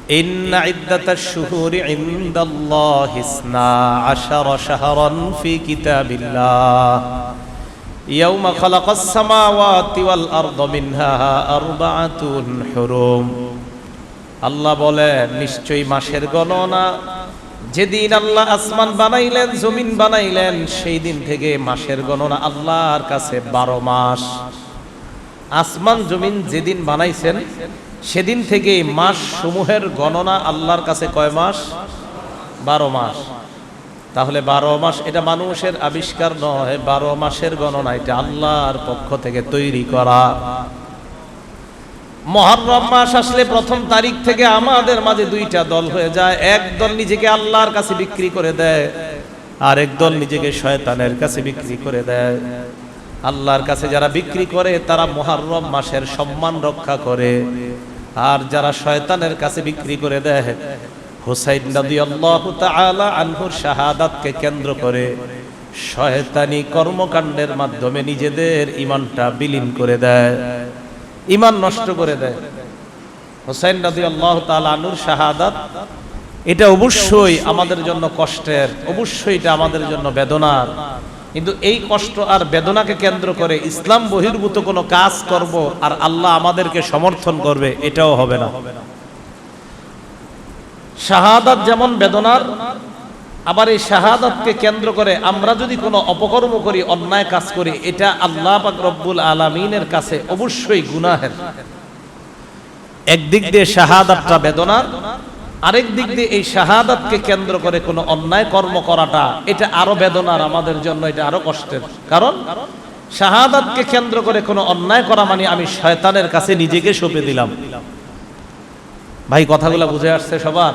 ইন্না ইদ্দাতাশ শুহুরি ইনদাল্লাহি 12 শাহরান ফি কিতাবিল্লাহ ইয়াওমা খালাকাস সামাওয়াতি ওয়াল আরদা মিনহা আরবাআতুন হুরুম। আল্লাহ বলেন, নিশ্চয়ই মাসের গণনা যেদিন আল্লাহ আসমান বানাইলেন, জমিন বানাইলেন, সেই দিন থেকে মাসের গণনা আল্লাহর কাছে 12 মাস। আসমান জমিন যেদিন বানাইছেন সেদিন থেকে মাস সমূহের গণনা আল্লাহর কাছে কয় মাস? 12 মাস। তাহলে 12 মাস এটা মানুষের আবিষ্কার নয়, 12 মাসের গণনা এটা আল্লাহর পক্ষ থেকে তৈরি করা। মুহররম মাস আসলে প্রথম তারিখ থেকে আমাদের মাঝে দুইটা দল হয়ে যায়। এক দল নিজেকে আল্লাহর কাছে বিক্রি করে দেয়, আর এক দল নিজেকে শয়তানের কাছে বিক্রি করে দেয়। আল্লাহর কাছে যারা বিক্রি করে তারা মুহররম মাসের সম্মান রক্ষা করে, আর যারা শয়তানের কাছে বিক্রি করে দেয়, হুসাইন রাদিয়াল্লাহু তাআলা আনহুর শাহাদাতকে কেন্দ্র করে শয়তানি কর্মকাণ্ডের মাধ্যমে নিজেদের ঈমানটা বিলীন করে দেয়, ঈমান নষ্ট করে দেয়। হুসাইন রাদিয়াল্লাহু তাআলা আনহুর শাহাদাত এটা অবশ্যই আমাদের জন্য কষ্টের, অবশ্যই এটা আমাদের জন্য বেদনার, কিন্তু এই কষ্ট আর বেদনাকে কেন্দ্র করে ইসলাম বহির্ভূত কোনো কাজ করব আর আল্লাহ আমাদেরকে সমর্থন করবে, এটাও হবে না। শাহাদাত যেমন বেদনার, আবার এই শাহাদাতকে কেন্দ্র করে আমরা যদি কোনো অপকর্ম করি, অন্যায় কাজ করি, এটা আল্লাহ পাক রব্বুল আলামিনের কাছে অবশ্যই গুনাহের। একদিক দিয়ে শাহাদাতটা বেদনার, আরেক দিক দিয়ে এই শাহাদাতকে কেন্দ্র করে কোনো অন্যায় কর্ম করাটা এটা আরো বেদনার আমাদের জন্য, এটা আরো কষ্টের। কারণ শাহাদাতকে কেন্দ্র করে কোনো অন্যায় করা মানে আমি শয়তানের কাছে নিজেকে সঁপে দিলাম। ভাই কথাগুলো বুঝে আসছে সবার?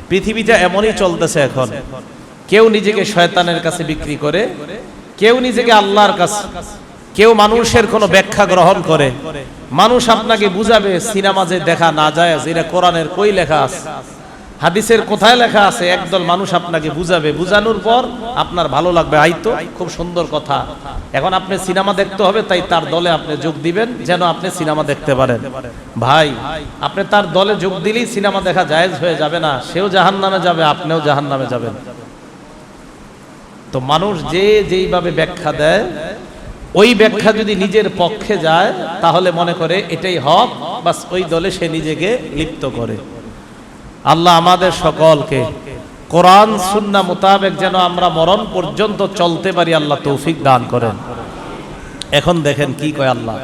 পৃথিবীটা এমনই চলতেছে এখন। কেউ নিজেকে শয়তানের কাছে বিক্রি করে, কেউ নিজেকে আল্লাহর কাছে, কেউ মানুষের কোনো ব্যাখ্যা গ্রহণ করে। মানুষ আপনাকে বুঝাবে সিনেমা যে দেখা না যায়, এটা কোরআনের কই লেখা আছে, হাদিসের কোথায় লেখা আছে, একদল মানুষ আপনাকে বুঝাবে। বুঝানোর পর আপনার ভালো লাগবে, আইতো খুব সুন্দর কথা, এখন আপনি সিনেমা দেখতে হবে, তাই তার দলে আপনি যোগ দিবেন যেন আপনি সিনেমা দেখতে পারেন। ভাই, আপনি তার দলে যোগ দিলেই সিনেমা দেখা জায়েজ হয়ে যাবে না, সেও জাহান্নামে যাবে, আপনিও জাহান্নামে যাবেন। তো মানুষ যে যেইভাবে ব্যাখ্যা দেয়, ওই ব্যাখ্যা যদি নিজের পক্ষে যায় তাহলে মনে করে এটাই হক, বাস ওই দলে সে নিজেকে লিপ্ত করে। আল্লাহ আমাদের সকলকে কোরআন সুন্নাহ মোতাবেক যেন আমরা মরণ পর্যন্ত চলতে পারি, আল্লাহ তৌফিক দান করেন। এখন দেখেন কি কয় আল্লাহ।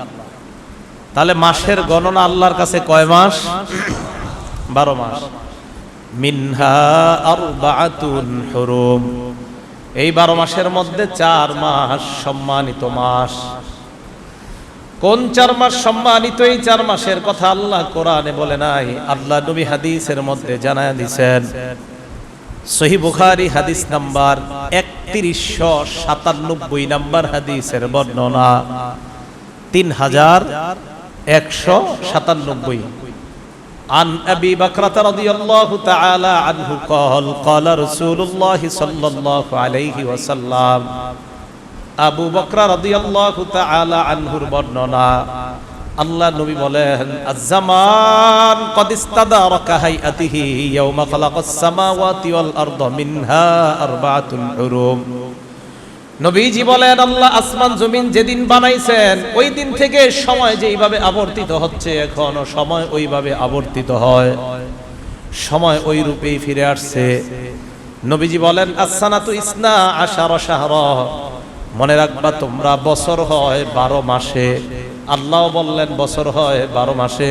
তাহলে মাসের গণনা আল্লাহর কাছে কয় মাস? 12 মাস। মিনহা আরবাআতুন হুরুম। এই 12 মাসের মধ্যে 4 মাস সম্মানিত মাস। কোন 4 মাস সম্মানিত? এই 4 মাসের কথা আল্লাহ কোরআনে বলে নাই, আল্লাহ নবী হাদিসের মধ্যে জানায় দিয়েছেন। সহিহ বুখারী হাদিস নাম্বার 3197 নাম্বার হাদিসের বর্ণনা, 3197। عن أبي بكرة رضي الله تعالى عنه قال قال رسول الله صلى الله عليه وسلم। আবু বকর রাদিয়াল্লাহু তাআলা আনহুর বর্ণনা, আল্লাহ নবী বলেন, আজ-জামান ক্বাদ ইস্তাদারাকা হাইআতিহি ইয়াওমা খালাকাস সামাওয়াতি ওয়াল আরদা মিনহা আরবাআতুন হুরুম। নবীজি বলেন, আল্লাহ আসমান জমিন যেদিন বানাইছেন ওই দিন থেকে সময় যেইভাবে আবর্তিত হচ্ছে, এখনো সময় ওইভাবে আবর্তিত হয়, সময় ওই রূপেই ফিরে আসছে। নবীজি বলেন, as-sanatu isna ashara shahra। মনে রাখবা তোমরা, বছর হয় 12 মাসে। আল্লাহ বললেন বছর হয় 12 মাসে,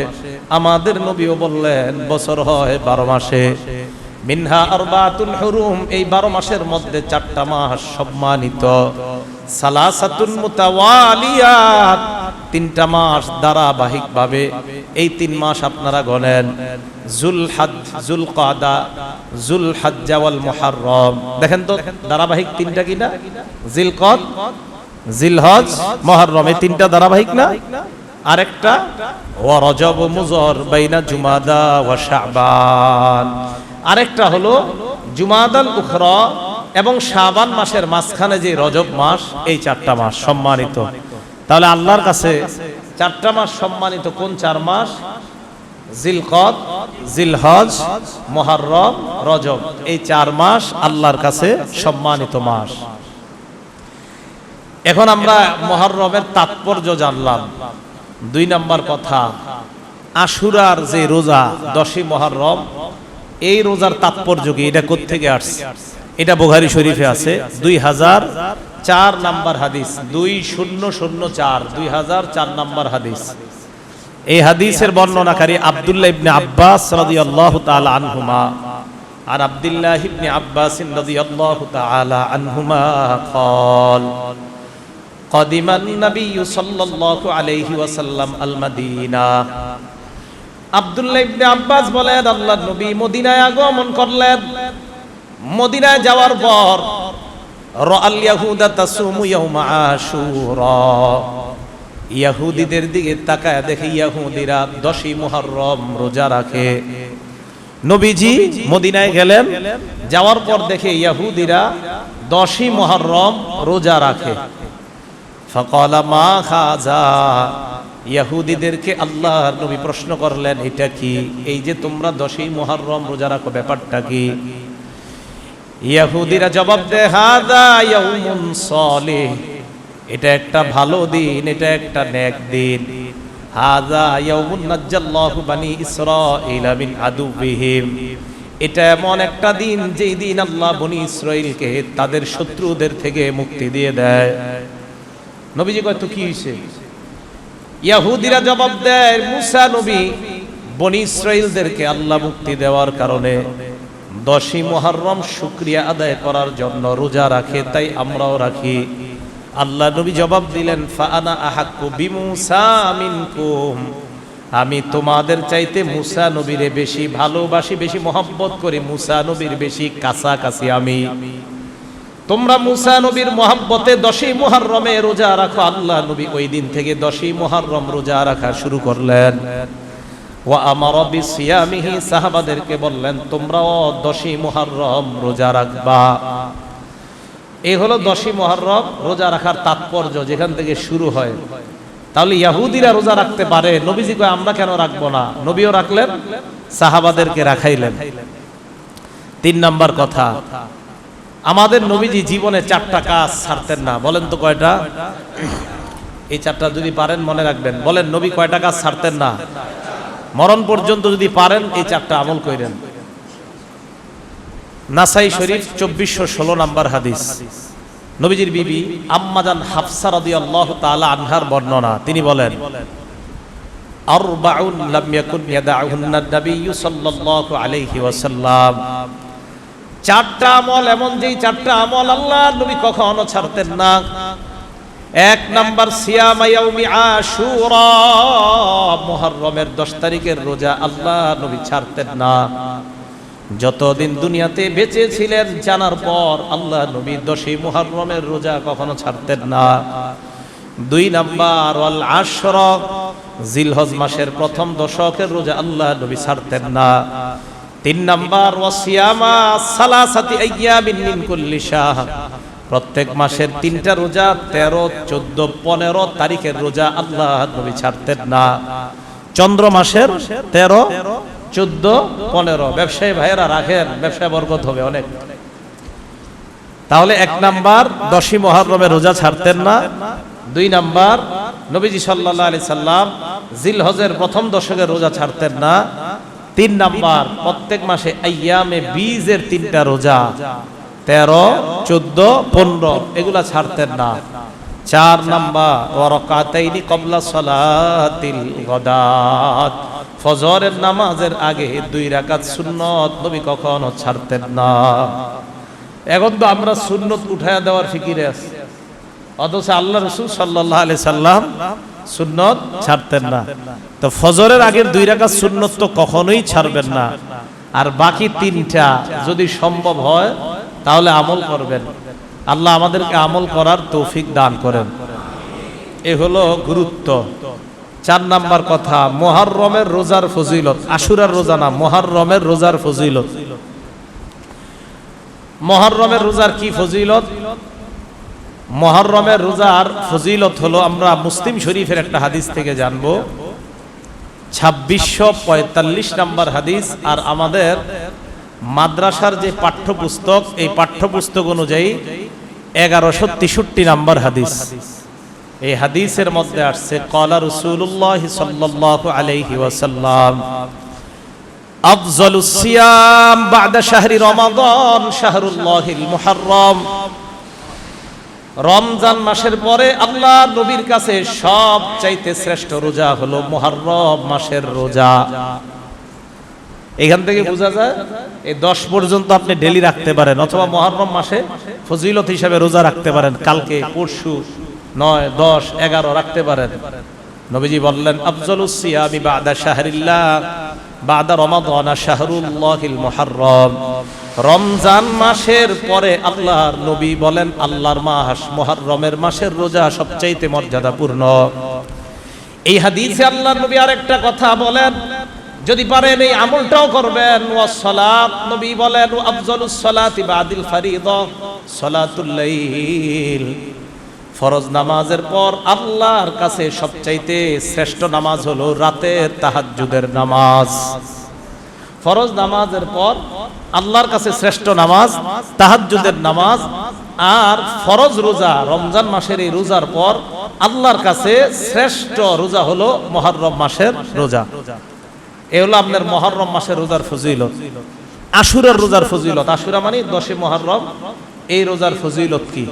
আমাদের নবীও বললেন বছর হয় 12 মাসে। মিনহা আরবাআতুন হুরুম। এই 12 মাসের মধ্যে 4টা মাস সম্মানিত। সালাসাতুন মুতাওয়ালিয়াত। 3টা মাস ধারাবাহিকভাবে। এই 3 মাস আপনারা গণেন, যুলহজ, যুলকাদা, যুলহজ্জা ওয়াল মুহররম। দেখেন তো ধারাবাহিক 3টা কিনা? জিলকদ, জিলহজ, মুহররম, এই 3টা ধারাবাহিক না? আরেকটা ওয়া রজব মুযর বাইনা জুমাদা ওয়া শাবান। আরেকটা হলো জুমাদাল উখরা এবং শাবান মাসের মাঝখানে যে রজব মাস, এই 4টা মাস সম্মানিত। তাহলে আল্লাহর কাছে 4টা মাস সম্মানিত। কোন 4 মাস? জিলকদ, জিলহজ, মুহররম, রজব, এই 4 মাস আল্লাহর কাছে সম্মানিত মাস। এখন আমরা মুহররমের তাৎপর্য জানলাম। 2 নাম্বার কথা, আশুরার যে রোজা 10ই মুহররম, এই রোজার তাৎপর্য কি, এটা কোত্থেকে আসছে? এটা বুখারী শরীফে আছে 2004 নাম্বার হাদিস, 2004 নাম্বার হাদিস। এই হাদিসের বর্ণনাকারী আব্দুল্লাহ ইবনে আব্বাস রাদিয়াল্লাহু তাআলা আনহুমা। আর আব্দুল্লাহ ইবনে আব্বাস রাদিয়াল্লাহু তাআলা আনহুমা قال قدم النبي صلى الله عليه وسلم المدينة। আব্দুল্লাহ ইবনে আব্বাস বলেন, আল্লাহর নবী মদিনায় আগমন করলেন। মদিনায় যাওয়ার পর রাআল ইয়াহুদা তাসুমু ইয়াউমা আশুরা, ইহুদিদের দিকে তাকায় দেখে ইহুদিরা 10ই মুহররম রোজা রাখে। নবীজি মদিনায় গেলেন, যাওয়ার পর দেখে ইহুদিরা 10ই মুহররম রোজা রাখে। ফাকালা মা খাযা, ইহুদিদেরকে আল্লাহর নবী প্রশ্ন করলেন, এটা কি? এই যে তোমরা 10ই মুহররম রোজা রাখো, ব্যাপারটা কি? ইহুদিরা জবাব দেয়, হাযা ইয়াউমুন সালিহ, এটা একটা ভালো দিন, এটা একটা নেক দিন। হাযা ইয়াউমুন নাজ্জাল্লাহু বানি ইসরাঈলা মিন আদুবিহিম, এটা এমন একটা দিন যেই দিন আল্লাহ বনি ইসরাঈলকে তাদের শত্রুদের থেকে মুক্তি দিয়ে দেয়। নবীজি কয়, তো কি হইছে? ইহুদিরা জবাব দেয়, মুসা নবী বনি ইসরাঈলদেরকে আল্লাহ মুক্তি দেওয়ার কারণে 10ই মুহররম শুকরিয়া আদায় করার জন্য রোজা রাখে, তাই আমরাও রাখি। আল্লাহ নবী জবাব দিলেন, ফাআনা আহাক্কু বিমূসা মিনকুম, আমি তোমাদের চাইতে মুসা নবীরে বেশি ভালোবাসি, বেশি মহব্বত করি, মুসা নবীর বেশি কাছাকাছি আমি। তোমরা মুসা নবীর মহব্বতে 10ই মুহররমে রোজা রাখো। আল্লাহ নবী ওই দিন থেকে 10ই মুহররম রোজা রাখা শুরু করলেন। ওয়া আমারা বিসিয়ামিহি, সাহাবাদেরকে বললেন, তোমরাও 10ই মুহররম রোজা রাখবা। এই হলো 10ই মুহররম রোজা রাখার তাৎপর্য, যেখান থেকে শুরু হয়। তাহলে ইহুদিরা রোজা রাখতে পারে, নবীজি কয় আমরা কেন রাখবো না? নবীও রাখলেন, সাহাবাদেরকে রাখাইলেন। 3 নাম্বার কথা, আমাদের নবীজি জীবনে 4টা কাজ ছাড়তেন না। বলেন তো কয়টা? এই 4টা যদি পারেন মনে রাখবেন। বলেন, নবী কয়টা কাজ ছাড়তেন না? মরণ পর্যন্ত যদি পারেন এই 4টা আমল করেন। নাসাই শরীফ 2416 নাম্বার হাদিস, নবীজির বিবি আম্মাজান হাফসা রাদিয়াল্লাহু তাআলা আনহার বর্ণনা। তিনি বলেন, আরবাউন লাম ইয়াকুন ইয়াদাউহুন্না নবিয়্যু সাল্লাল্লাহু আলাইহি ওয়াসাল্লাম, 4টা আমল এমন, যেই 4টা আমল আল্লাহর নবী কখনো ছাড়তেন না। 1 নাম্বার, সিয়াম ইয়াউমি আশুরা, মুহররমের 10 তারিখের রোজা আল্লাহ নবী ছাড়তেন না। যতদিন দুনিয়াতে বেঁচে ছিলেন, জানার পর আল্লাহ নবী 10ই মুহররমের রোজা কখনো ছাড়তেন না। 2 নাম্বার, ওয়াল আশর, জিলহজ মাসের প্রথম দশকের রোজা আল্লাহ নবী ছাড়তেন না। 3 নাম্বার, ওয়াসিয়ামা সালাসাতি আইয়ামিন মিন কুল্লি শাহর, প্রত্যেক মাসের 3টা রোজা 13, 14, 15 তারিখের রোজা আল্লাহ নবী ছাড়তেন না। চন্দ্র মাসের 13, 14, 15 ব্যবসায়ী ভাইয়েরা রাখেন, ব্যবসায় বরকত হবে অনেক। তাহলে 1 নাম্বার 10ই মুহররমের রোজা ছাড়তেন না। 2 নাম্বার, নবীজি সাল্লাল্লাহু আলাইহি সাল্লাম জিলহজের প্রথম দশকের রোজা ছাড়তেন না। 3 নাম্বার, প্রত্যেক মাসে আইয়ামে বীজের 3টা রোজা 13, 14, 15 এগুলা ছাড়তেন না। 4 নাম্বার, ওয়া রাকাতাইনি ক্বাবলা সালাতিল গাদাত, ফজরের নামাজের আগে 2 রাকাত সুন্নত নবী কখনো ছাড়তেন না। এখন তো আমরা সুন্নত উঠায়া দেওয়ার ফিকিরে আছি, অথচ আল্লাহ রাসূল সাল্লাল্লাহু আলাইহি সাল্লাম সুন্নত ছাড়তেন না। তো ফজরের আগের 2 রাকাত সুন্নত তো কখনোই ছাড়বেন না। আর বাকি 3টা যদি সম্ভব হয় তাহলে আমল করবেন। আল্লাহ আমাদেরকে আমল করার তৌফিক দান করেন। এ হলো গুরুত্ব। 4 নাম্বার কথা, মুহররমের রোজার ফজিলত, আশুরার রোজা না, মুহররমের রোজার ফজিলত। মুহররমের রোজার কি ফজিলত? মুহররমের রোজার ফজিলত হলো, আমরা মুসলিম শরীফের একটা হাদিস থেকে জানবো। 2645 নম্বর হাদিস। আর আমাদের মাদ্রাসার যে পাঠ্যপুস্তক, এই পাঠ্যপুস্তক অনুযায়ী 1163 নম্বর হাদিস। এই হাদিসের মধ্যে আসছে ক্বালা রাসূলুল্লাহ সাল্লাল্লাহু আলাইহি ওয়াসাল্লাম আফযালুস সিয়াম বা'দা শাহরি রমাদান শাহরুল্লাহিল মুহাররম। রমজান মাসের পরে আল্লাহ নবীর কাছে সবচাইতে শ্রেষ্ঠ রোজা হলো মুহররম মাসের রোজা। এখান থেকে বোঝা যায় এই 10 পর্যন্ত আপনি ডেলি রাখতে পারেন, অথবা মুহররম মাসে ফজিলত হিসেবে রোজা রাখতে পারেন, কালকে পরশু 9, 10, 11 রাখতে পারেন। নবীজি বললেন আফজালুস সিয়ামি বা'দা শাহরিল্লাহ বা'দা রমাদান শাহরুল্লাহিল মুহাররম। রমজান মাসের পরে আল্লাহর নবী বলেন আল্লাহর মাস মুহররমের মাসের রোজা সবচাইতে মর্যাদাপূর্ণ। এই হাদিসে আল্লাহর নবী আরেকটা কথা বলেন, যদি পারেন এই আমলটাও করবেন। ওয়াস সালাত, নবী বলেন আফজালুস সালাতি বাদিল ফরিদা সালাতুল লাইল। ফরজ নামাজের পর আল্লাহর কাছে সবচাইতে শ্রেষ্ঠ নামাজ হলো রাতের তাহাজ্জুদের নামাজ। ফরজ নামাজের পর আল্লাহর কাছে শ্রেষ্ঠ নামাজ তাহাজ্জুদের নামাজ। আর ফরজ রোজা, রমজান মাসের এই রোজার পর আল্লাহর কাছে শ্রেষ্ঠ রোজা হলো মুহররম মাসের রোজা। এই হলো আপনার মুহররম মাসের রোজার ফজিলত। আশুরার রোজার ফজিলত, আশুরা মানে 10 মুহররম, এই রোজার ফজিলত কি?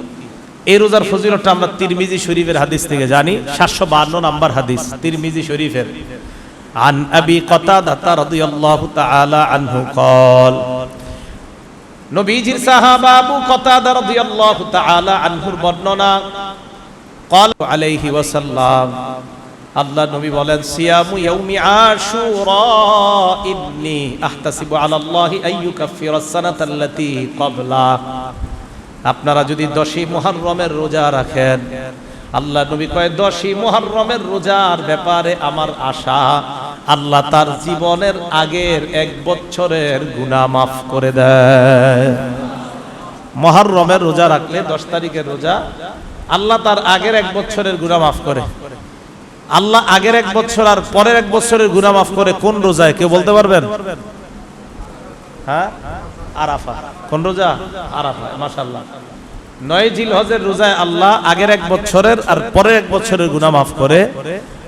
এই রোজার ফজিলতটা আমরা তিরমিজি শরীফের হাদিস থেকে জানি, 752 নম্বর হাদিস তিরমিজি শরীফের। আন আবি কতাদা রাদিয়াল্লাহু তাআলা আনহু قال, নবীজির সাহাবা আবু কতাদা রাদিয়াল্লাহু তাআলা আনহুর বর্ণনা, قال আলাইহি ওয়াসাল্লাম, আল্লাহ নবী বলেন সিয়ামু ইয়াউমি আশুরা ইন্নী আহতাসিবু আলাল্লাহি আইয়ুকাফিরাস সানাতাল্লাতী ক্বাবলা। আপনারা যদি 10 মুহররমের রোজা রাখেন, আল্লাহ নবী কয় 10 মুহররমের রোজার ব্যাপারে আমার আশা আল্লাহ তার জীবনের আগের 1 বছরের গুনাহ মাফ করে দেয়। মুহররমের রোজা রাখলে 10 তারিখের রোজা, আল্লাহ তার আগের 1 বছরের গুনাহ মাফ করে। আল্লাহ আগের 1 বছর আর পরের 1 বছরের গুনাহ মাফ করে কোন রোজায় কেউ বলতে পারবেন? হ্যাঁ, আরাফা। কোন রোজা? আরাফা। মাশাআল্লাহ। 9 জিলহজের রোজায় আল্লাহ আগের 1 বছরের আর পরের 1 বছরের গুনাহ মাফ করে।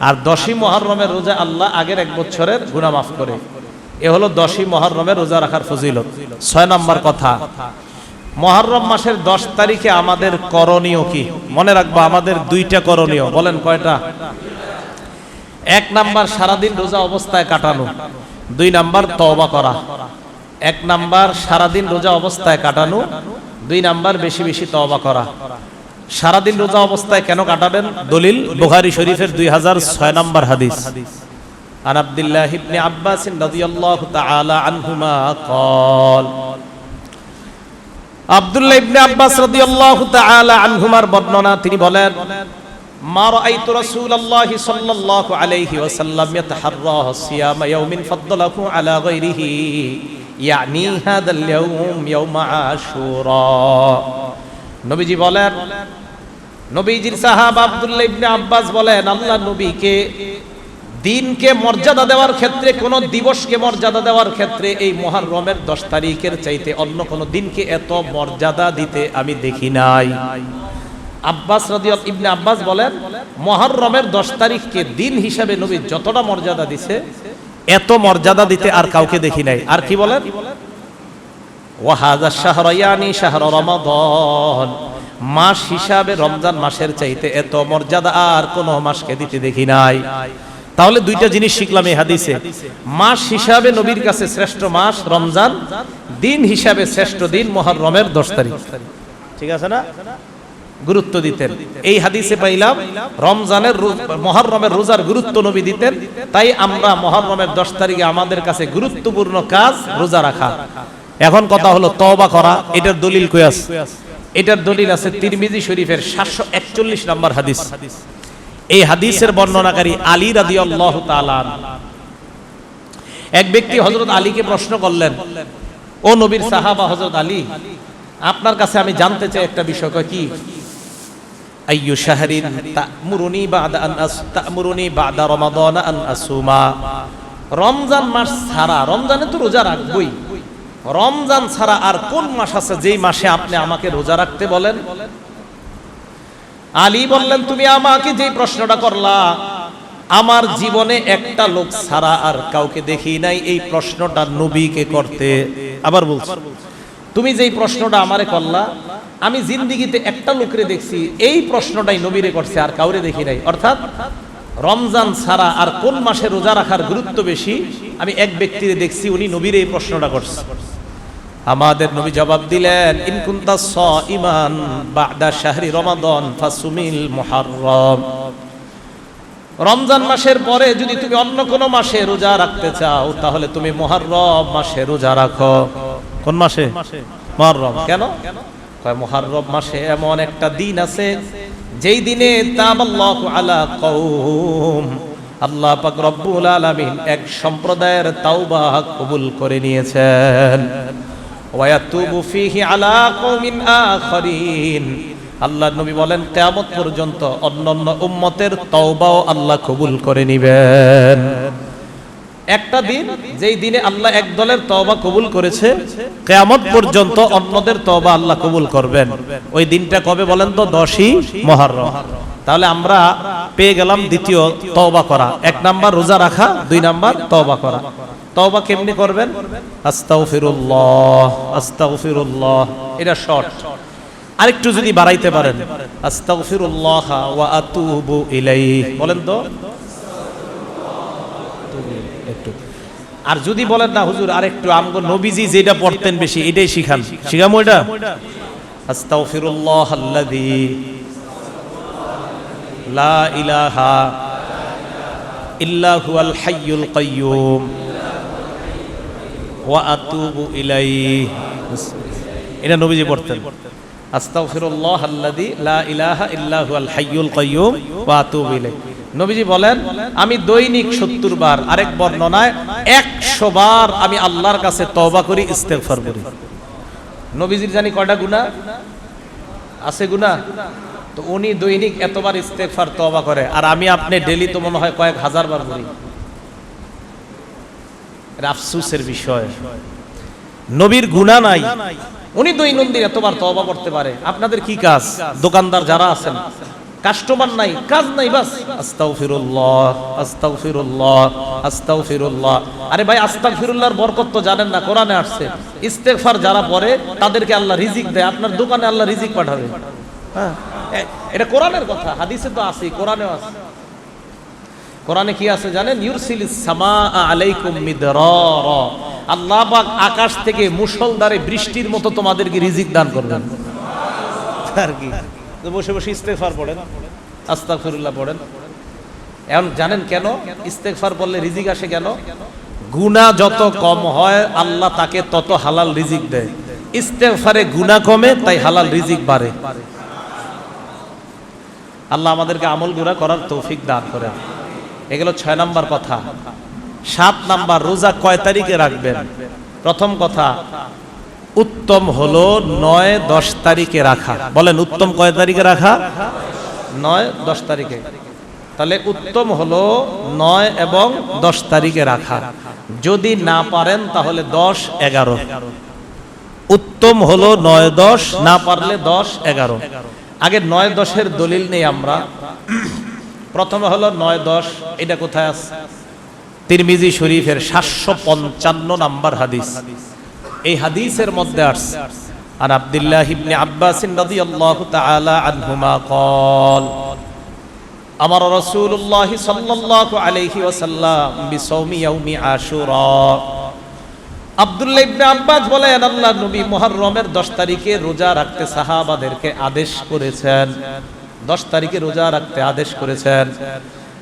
আর 10 মুহররমের রোজা আল্লাহ আগের 1 বছরের গুনাহ মাফ করে। এ হলো 10 মুহররমের রোজা রাখার ফজিলত। 6 নম্বর কথা, মুহররম মাসের 10 তারিখে আমাদের করণীয় কি? মনে রাখবো আমাদের 2টা করণীয়। বলেন কয়টা? 1 নাম্বার সারাদিন রোজা অবস্থায় কাটানো, 2 নাম্বার তওবা করা। 1 নাম্বার সারাদিন রোজা অবস্থায় কাটানো, 2 নাম্বার বেশি বেশি তওবা করা। সারাদিন রোজা অবস্থায় কেন কাটাবেন? দলিল বুখারী শরীফের 2006 নম্বর হাদিস। আন আব্দুল্লাহ ইবনে আব্বাস রাদিয়াল্লাহু তাআলা আনহুমা قال, আব্দুল্লাহ ইবনে আব্বাস রাদিয়াল্লাহু তাআলা আনহুমার বর্ণনা, তিনি বলেন মা রাআইতু রাসূলুল্লাহি সাল্লাল্লাহু আলাইহি ওয়াসাল্লাম ইয়াতাহাররা সিয়ামা ইয়াউমিন ফাদ্দালাহু আলা গায়রিহি ইয়ানি হাদাল ইয়াউম ইয়াউম আশুরা। নবীজি বলেন, নবীজির সাহাবা আব্দুল্লাহ ইবনে আব্বাস বলেন, আল্লাহ নবীকে দিনকে মর্যাদা দেওয়ার ক্ষেত্রে, কোন দিবসকে মর্যাদা দেওয়ার ক্ষেত্রে এই মুহররমের 10 তারিখের চাইতে অন্য কোন দিনকে এত মর্যাদা দিতে আমি দেখি নাই। আব্বাস রাদিয়াল্লাহু ইবনে আব্বাস বলেন, মুহররমের 10 তারিখকে দিন হিসাবে নবী যতটা মর্যাদা দিছে এত মর্যাদা দিতে আর কাউকে দেখি নাই। আর কি বলেন? ওয়া হাযা শাহরা ইয়ানি শাহরা রমাদান, মাস হিসাবে রমজান মাসের চাইতে এত মর্যাদা আর কোন মাসকে দিতে দেখি নাই। তাহলে 2টা জিনিস শিখলাম এই হাদিসে। মাস হিসাবে নবীর কাছে শ্রেষ্ঠ মাস রমজান, দিন হিসাবে শ্রেষ্ঠ দিন মুহররমের 10 তারিখ। ঠিক আছে না? গুরুত্ব দিতেন। এই হাদিসে পাইলাম রমজানের মুহররমের রোজার গুরুত্ব নবী দিতেন। তাই আমরা মুহররমের 10 তারিখে আমাদের কাছে গুরুত্বপূর্ণ কাজ রোজা রাখা। এখন কথা হলো তওবা করা। এটার দলিল কই আছে? এটার দলিল আছে তিরমিজি শরীফের 741 নম্বর হাদিস। এই হাদিসের বর্ণনাকারী আলী রাদিয়াল্লাহু তাআলা। এক ব্যক্তি হযরত আলীকে প্রশ্ন করলেন, ও নবীর সাহাবা হযরত আলী, আপনার কাছে আমি জানতে চাই একটা বিষয়। কি? আইয়ু শাহরিন তা'মুরুনি বা'দা রমাদান আন আসুমা। রমজান মাস ছাড়া, রমজানে তো রোজা রাখবই, রমজান ছাড়া আর কোন মাস আছে যেই মাসে আপনি আমাকে রোজা রাখতে বলেন? আলী বললেন, তুমি আমাকে যেই প্রশ্নটা করলা, আমার জীবনে একটা লোক ছাড়া আর কাউকে দেখি নাই এই প্রশ্নটা নবীকে করতে। আবার বলছি, তুমি যেই প্রশ্নটা আমারে করলা, আমি জিন্দিগিতে একটা লোকরে দেখছি এই প্রশ্নটাই নবীরে করছে, আর কাউরে দেখি নাই। অর্থাৎ রমজান ছাড়া আর কোন মাসে রোজা রাখার গুরুত্ব বেশি, আমি এক ব্যক্তিরে দেখছি, উনি নবীরে এই প্রশ্নটা করছে। আমাদের নবী জবাব দিলেন, ইন কুনতা সাইমান বা'দা শাহরি রমাদান ফাসুমিল মুহাররম। রমজান মাসের পরে যদি তুমি অন্য কোনো মাসে রোজা রাখতে চাও, তাহলে তুমি মুহররম মাসে রোজা রাখো। কোন মাসে? মুহররম। কেন? কয় মুহররম মাসে এমন একটা দিন আছে যেই দিনে তাবাল্লাহু আলা কওম, আল্লাহ পাক রব্বুল আলামিন এক সম্প্রদায়ের তাওবা কবুল করে নিয়েছেন। ওয়া ইয়াতুবু ফীহি আলা কওমিন আখারিন। আল্লাহর নবী বলেন, কিয়ামত পর্যন্ত অন্যান্য উম্মতের তওবাও আল্লাহ কবুল করে নেবেন। একটা দিন যেই দিনে আল্লাহ এক দলের তওবা কবুল করেছে, কিয়ামত পর্যন্ত অন্যদের তওবা আল্লাহ কবুল করবেন। ওই দিনটা কবে বলেন তো? 10ই মুহররম। তাহলে আমরা পেয়ে গেলাম দ্বিতীয় তওবা করা। 1 নাম্বার রোজা রাখা, 2 নাম্বার তওবা করা। তওবা কেমনি করবেন? আস্তাগফিরুল্লাহ আস্তাগফিরুল্লাহ, এটা শর্ট। আরেকটু যদি বাড়াইতে পারেন, আস্তাগফিরুল্লাহ ওয়া আতুবু ইলাইহি বলেন তো। একটু আর যদি বলেন না হুজুর আরেকটু আমগো নবীজি যেটা পড়তেন বেশি এটাই শিখান, শিখামো এটা। আস্তাগফিরুল্লাহাল্লাযী লা ইলাহা ইল্লা হুয়াল হাইয়ুল কাইয়্যুম ওয়া আতুবু ইলাইহি। এটা নবীজি পড়তেন, আস্তাগফিরুল্লাহাল্লাযী লা ইলাহা ইল্লা হুয়াল হাইয়ুল কাইয়্যুম ওয়া আতুবু ইলাইহি। নবীজি বলেন, আমি দৈনিক 70 বার, আরেক বর্ণনায় 100 বার আমি আল্লাহর কাছে তওবা করি, ইস্তেগফার করি। নবীজির জানি কয়টা গুনাহ আছে? গুনাহ তো উনি দৈনিক এতবার ইস্তেগফার তওবা করে, আর আমি আপনি ডেইলি তো মনে হয় কয়েক হাজার বার করি। এটা আফসোসের বিষয়, নবীর গুনাহ নাই, উনি দৈনন্দিন এতবার তওবা করতে পারে। আপনাদের কি কাজ? দোকানদার যারা আছেন, কাস্টমার নাই, কাজ নাই, বাস আস্তাগফিরুল্লাহ আস্তাগফিরুল্লাহ আস্তাগফিরুল্লাহ। আরে ভাই, আস্তাগফিরুল্লাহর বরকত তো জানেন না, কোরআনে আসছে ইস্তেগফার যারা পড়ে তাদেরকে আল্লাহ রিজিক দেয়। আপনার দোকানে আল্লাহ রিজিক পাঠাবে। হ্যাঁ, এটা কোরআনের কথা, হাদিসে তো আছে, কোরআনেও আছে। কোরআনে কি আছে জানেন? ইউরসিলিস সামাআ আলাইকুম মিদরারা, আল্লাহ পাক আকাশ থেকে মুষলধারে বৃষ্টির মতো তোমাদেরকে রিজিক দান করবেন। আর কি বসে বসে ইস্তেগফার পড়েন, আস্তাগফিরুল্লাহ পড়েন। এখন জানেন কেন ইস্তেগফার পড়লে রিজিক আসে? কেন? গুনাহ যত কম হয় আল্লাহ তাকে তত হালাল রিজিক দেয়। ইস্তেগফারে গুনাহ কমে, তাই হালাল রিজিক বাড়ে। আল্লাহ আমাদেরকে আমলগুলো করার তৌফিক দান করেন। এগুলো 6 নাম্বার কথা। 7 নাম্বার, রোজা কয় তারিখে রাখবেন? প্রথম কথা, উত্তম হলো 9-10 তারিখে রাখা। বলেন, উত্তম কয় তারিখে রাখা? 9-10 তারিখে। তাহলে উত্তম হলো 9 এবং 10 তারিখে রাখা। যদি না পারেন তাহলে 10-11। উত্তম হলো 9-10, না পারলে 10-11। আগে 9-10-এর দলিল নেই আমরা। প্রথমে হলো 9-10, এটা কোথায় আছে? তিরমিজি শরীফের 755 নাম্বার হাদিস। এই হাদিসের মধ্যে আসছে, আর আব্দুল্লাহ ইবনে আব্বাস রাদিয়াল্লাহু তাআলা আনহুমা قال আমার রাসূলুল্লাহ সাল্লাল্লাহু আলাইহি ওয়াসাল্লাম বিসাওমি ইয়াউমি আশুরা। আব্দুল্লাহ ইবনে আব্বাস বলেন, আল্লাহর নবী মুহররমের 10 তারিখে রোজা রাখতে সাহাবাদেরকে আদেশ করেছেন। 10 তারিখে রোজা রাখতে আদেশ করেছেন।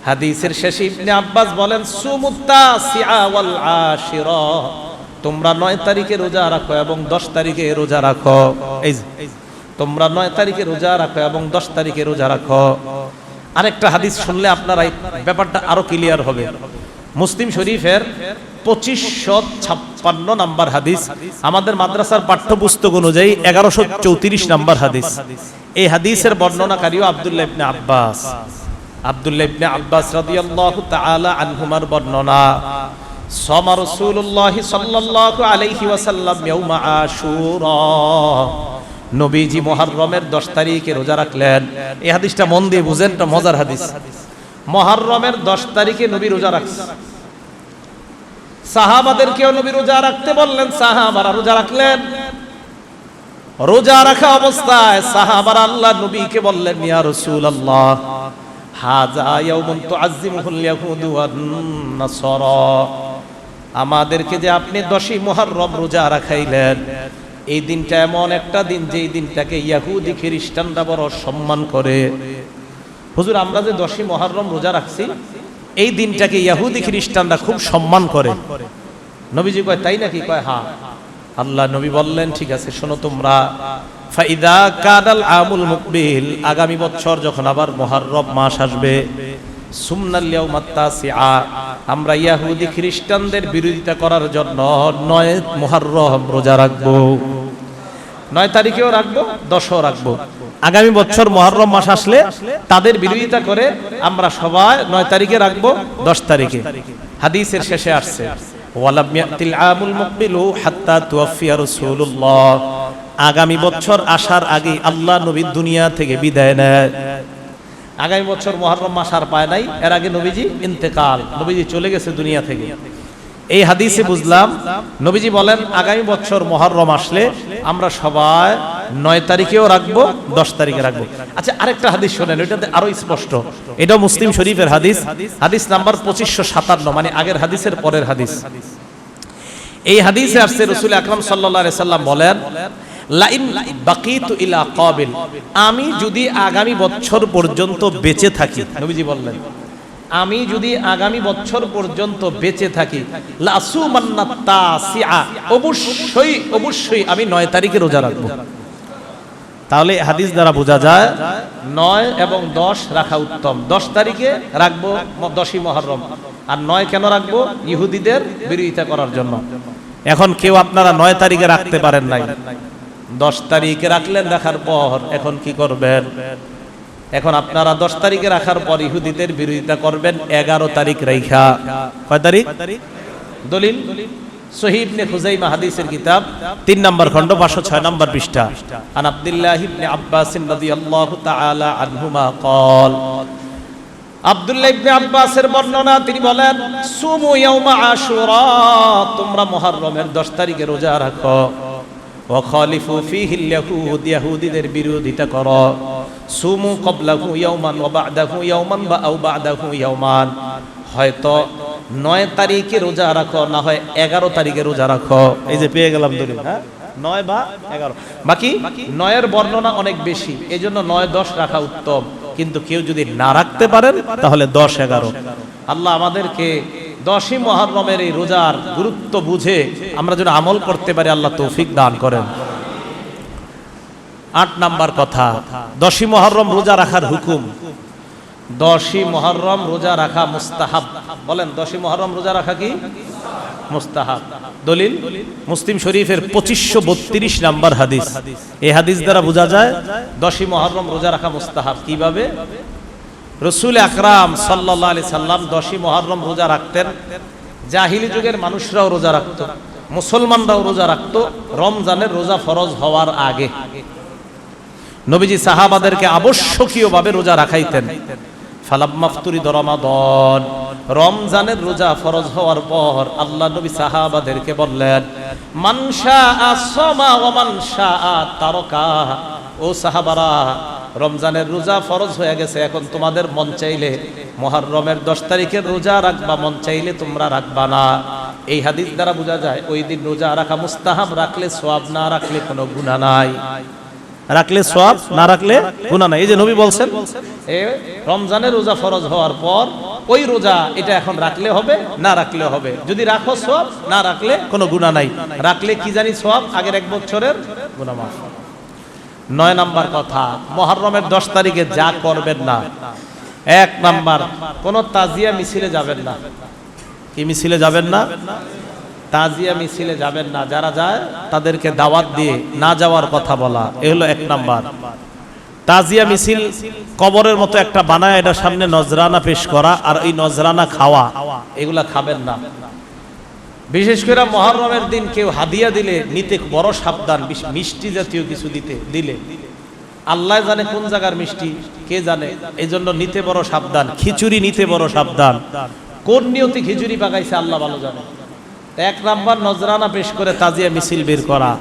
হাদিসের শেষে ইবনে আব্বাস বলেন, সুমুত্তাসিআ ওয়াল আশিরা, তোমরা 9 তারিখে রোজা রাখো এবং 10 তারিখে রোজা রাখো। এই তোমরা 9 তারিখে রোজা রাখো এবং 10 তারিখে রোজা রাখো। আরেকটা হাদিস শুনলে আপনারা এই ব্যাপারটা আরো ক্লিয়ার হবে। মুসলিম শরীফের 2556 নাম্বার হাদিস, আমাদের মাদ্রাসার পাঠ্যপুস্তক অনুযায়ী 1134 নাম্বার হাদিস। এই হাদিসের বর্ণনাকারীও আব্দুল্লাহ ইবনে আব্বাস। আব্দুল্লাহ ইবনে আব্বাস রাদিয়াল্লাহু তাআলা আনহুমার বর্ণনা, সামা রাসূলুল্লাহ সাল্লাল্লাহু আলাইহি ওয়াসাল্লাম ইয়াউমা আশুরা, নবীজি মুহররমের 10 তারিখে রোজা রাখলেন। এই হাদিসটা মন দিয়ে বুঝেন, এটা মজার হাদিস। মুহররমের 10 তারিখে নবী রোজা রাখছেন। সাহাবাদেরকেও নবী রোজা রাখতে বললেন, সাহাবারা রোজা রাখলেন। রোজা রাখা অবস্থায় সাহাবারা আল্লাহ নবীকে বললেন, ইয়া রাসূলুল্লাহ, হাযা ইয়াউমুন তুআযযিমুহুল ইয়াহুদু ওয়ান নাসারা, আমাদেরকে যে আপনি 10ই মুহররম রোজা রাখাইলেন, এই দিনটা এমন একটা দিন যে এই দিনটাকে ইহুদি খ্রিস্টানরা বড় সম্মান করে। হুজুর, আমরা যে 10ই মুহররম রোজা রাখছি, এই দিনটাকে ইহুদি খ্রিস্টানরা খুব সম্মান করে। নবীজি কয়, তাই নাকি? কয়, হ্যাঁ। আল্লাহ নবী বললেন, ঠিক আছে, শোনো তোমরা, ফাইদা কাদাল আমুল মুকবিল, আগামী বছর যখন আবার মুহররম মাস আসবে, সুমনাল ইয়াউমাত তাসিআ, আমরা ইহুদি খ্রিস্টানদের বিরোধিতা করার জন্য 9 মুহররম রোজা রাখবো। 9 তারিখেও রাখবো, 10ও রাখবো। আগামী বছর মুহররম মাস আসলে তাদের বিরোধিতা করে আমরা সবাই 9 তারিখে রাখবো, 10 তারিখে। হাদিসের শেষে আসছে, ওয়ালাম ইয়াতিল আমুল মুকবিলু হাত্তা তুওয়াফিয়া রাসূলুল্লাহ, আগামী বছর আসার আগে আল্লাহ নবী দুনিয়া থেকে বিদায় নেয়। আগামী বছর মুহররম মাস আর পায় নাই, এর আগে নবীজি ইন্তেকাল, নবীজি চলে গেছে দুনিয়া থেকে। এই হাদিসে বুঝলাম নবীজি বলেন আগামী বছর মুহররম আসলে আমরা সবাই 9 তারিখেও রাখবো, 10 তারিখে রাখবো। আচ্ছা, আরেকটা হাদিস শোনেন, এটাতে আরো স্পষ্ট। এটা মুসলিম শরীফের হাদিস, হাদিস নাম্বার 2557, মানে আগের হাদিসের পরের হাদিস। এই হাদিসে আসছে রাসূল আকরাম সাল্লাল্লাহু আলাইহি সাল্লাম বলেন, লাইন বাকিতু ইলা কাবিল, আমি যদি আগামী বছর পর্যন্ত বেঁচে থাকি, নবীজি বললেন, আমি যদি আগামী বছর পর্যন্ত বেঁচে থাকি, লাসুমান্নাত তাসিআ, অবশ্যই অবশ্যই আমি 9 তারিখে রোজা রাখবো। তাহলে হাদিস দ্বারা বোঝা যায় 9 এবং 10 রাখা উত্তম। 10 তারিখে রাখবো 10ই মুহররম, আর 9 কেন রাখবো? ইহুদিদের বিরোধিতা করার জন্য। এখন কেউ আপনারা 9 তারিখে রাখতে পারেন নাই, 10 তারিখে রাখলেন, রাখার পর এখন কি করবেন? এখন আপনারা 10 তারিখে রাখার পর ইহুদিদের বিরোধিতা করবেন 11 তারিখ রাইখা। কয় তারিখ? দলিল সহিহ ইবনে খুজাইমা হাদিসের কিতাব 3 নম্বর খণ্ড 506 নম্বর পৃষ্ঠা। আন আব্দুল্লাহ ইবনে আব্বাস রাদিয়াল্লাহু তাআলা আনহুমা قال, আব্দুল্লাহ ইবনে আব্বাসের বর্ণনা, তিনি বলেন, সুমু ইয়াউমা আশুরা, তোমরা মুহররমের 10 তারিখে রোজা রাখো। ওয়া খালিফু ফীহিল ইয়াহুদ, ইহুদিদের বিরোধিতা করো। সুমু ক্বাবলাহু ইয়াওমান ওয়া বা'দাহু ইয়াওমান বা আও বা'দাহু ইয়াওমান, হয়তো 9 তারিখে রোজা রাখো, না হয় 11 তারিখে রোজা রাখো। এই যে পেয়ে গেলাম দলিল, হ্যাঁ, 9 বা 11। বাকি 9 এর বর্ণনা অনেক বেশি, এজন্য 9, 10 রাখা উত্তম। কিন্তু কেউ যদি না রাখতে পারেন তাহলে 10, 11। আল্লাহ আমাদেরকে 10ই মুহররমের এই রোজার গুরুত্ব বুঝে আমরা যেন আমল করতে পারি, আল্লাহ তৌফিক দান করেন। 8 নাম্বার কথা, 10ই মুহররম রোজা রাখার হুকুম। 10ই মুহররম রোজা রাখা মুস্তাহাব। বলেন, 10ই মুহররম রোজা রাখা কি মুস্তাহাব? দলিল মুসলিম শরীফের 2532 নাম্বার হাদিস। এই হাদিস দ্বারা বোঝা যায় 10ই মুহররম রোজা রাখা মুস্তাহাব। কিভাবে? রাসূল আকরাম সাল্লাল্লাহু আলাইহি সাল্লাম 10ই মুহররম রোজা রাখতেন। জাহিলি যুগের মানুষরাও রোজা রাখতো, মুসলমানরাও রোজা রাখতো রমজানের রোজা ফরজ হওয়ার আগে। নবীজি সাহাবাদেরকে আবশ্যকীয়ভাবে রোজা রাখাইতেন। ফালাম্মা ফতুরিদ রমাদান, রমজানের রোজা ফরজ হওয়ার পর আল্লাহ নবী সাহাবাদেরকে বললেন, মান শাআ সামা ওয়া মান শাআ তারাকা, ও সাহাবারা, রমজানের রোজা ফরজ হয়ে গেছে, এখন তোমাদের মন চাইলে মুহররমের 10 তারিখের রোজা রাখবা, মন চাইলে তোমরা রাখবা না। এই হাদিস দ্বারা বোঝা যায় ওই দিন রোজা রাখা মুস্তাহাব, রাখলে সওয়াব, না রাখলে কোনো গুনাহ নাই। রাখলে সওয়াব, না রাখলে গুনাহ নাই। এই যে নবী বলছেন, রমজানের রোজা ফরজ হওয়ার পর ওই রোজা, এটা এখন রাখলে হবে, না রাখলে হবে। যদি রাখো সওয়াব, না রাখলে কোনো গুনাহ নাই। রাখলে কি জানি সওয়াব, আগের 1 বছরের গুনাহ মাফ। 9 নাম্বার কথা, মুহররমের 10 তারিখে যা করবেন না। 1 নাম্বার, কোন তাজিয়া মিছিলে যাবেন না। কি মিছিলে যাবেন না? তাজিয়া মিছিলে যাবেন না। যারা যায় তাদেরকে দাওয়াত দিয়ে না যাওয়ার কথা বলা, এ হলো 1 নাম্বার। তাজিয়া মিছিল কবরের মতো একটা বানায়, এটার সামনে নজরানা পেশ করা আর এই নজরানা খাওয়া, এগুলা খাবেন না। বিশেষ করে মুহররমের দিন কেউ হাদিয়া দিলে নিতে বড় সাবধান। মিষ্টি জাতীয় কিছু দিলে আল্লাহ জানে কোন জায়গার মিষ্টি, কে জানে, এই জন্য নিতে বড় সাবধান। খিচুড়ি নিতে বড় সাবধান, কোন নিয়তি খিচুড়ি পাকাইছে আল্লাহ ভালো জানে। 1 নাম্বার নজরানা পেশ করে তাজিয়া মিছিল বের করা।